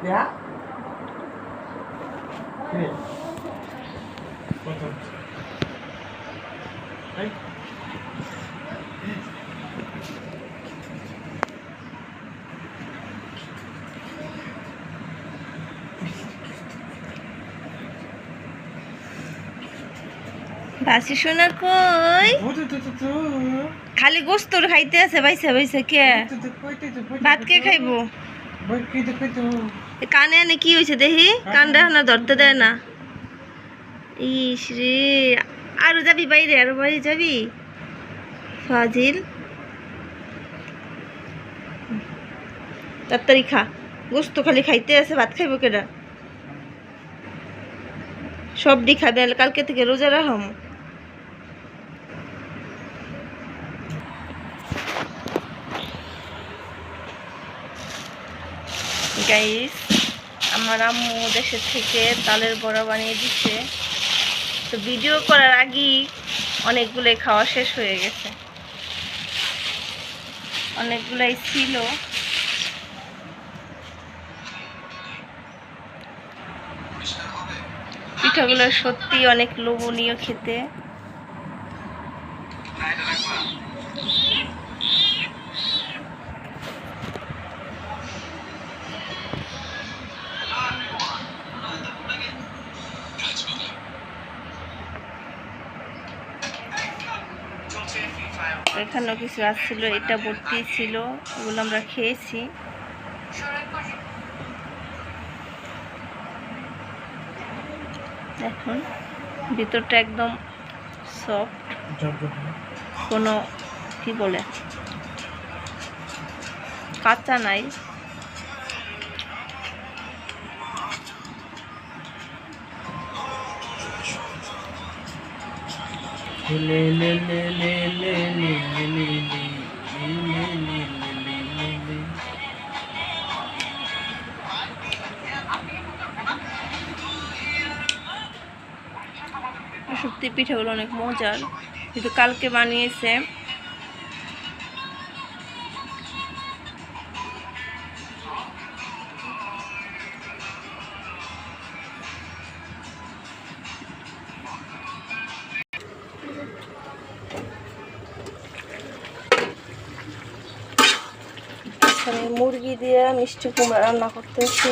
Ya? Ini. Potong. Hai. বাসি সোনা কই খালি গোস্তর খাইতে আছে বাইসা বাইসা কে ভাত কে খাইবো কানে আনে কি হয়েছে দেখি কানটা না ধরতে দেয় না ইস রে আরো যাবি বাইরে আরো বাইরে যাবি ফাজিল তাড়াতাড়ি খা গোস্ত খালি খাইতে আছে ভাত খাইবো কেডা সবডি খাবে কালকে থেকে রোজা রাখম গাইস আমার আম্মু দেশের থেকে তালের বড়া বানিয়ে দিচ্ছে তো ভিডিও করার আগেই অনেকগুলোই খাওয়া শেষ হয়ে গেছে অনেকগুলাই ছিল পিঠাগুলো সত্যি অনেক লোভনীয় খেতে এখানেও কিছু আসছিল এটা ভর্তি ছিল ওগুলো আমরা খেয়েছি এখন ভিতরটা একদম সফট কোনো কি বলে কাঁচা নাই সত্যি পিঠাগুলো অনেক মজার কিন্তু কালকে বানিয়েছে মুরগি দিয়ে মিষ্টি কুমড়া রান্না করতেছি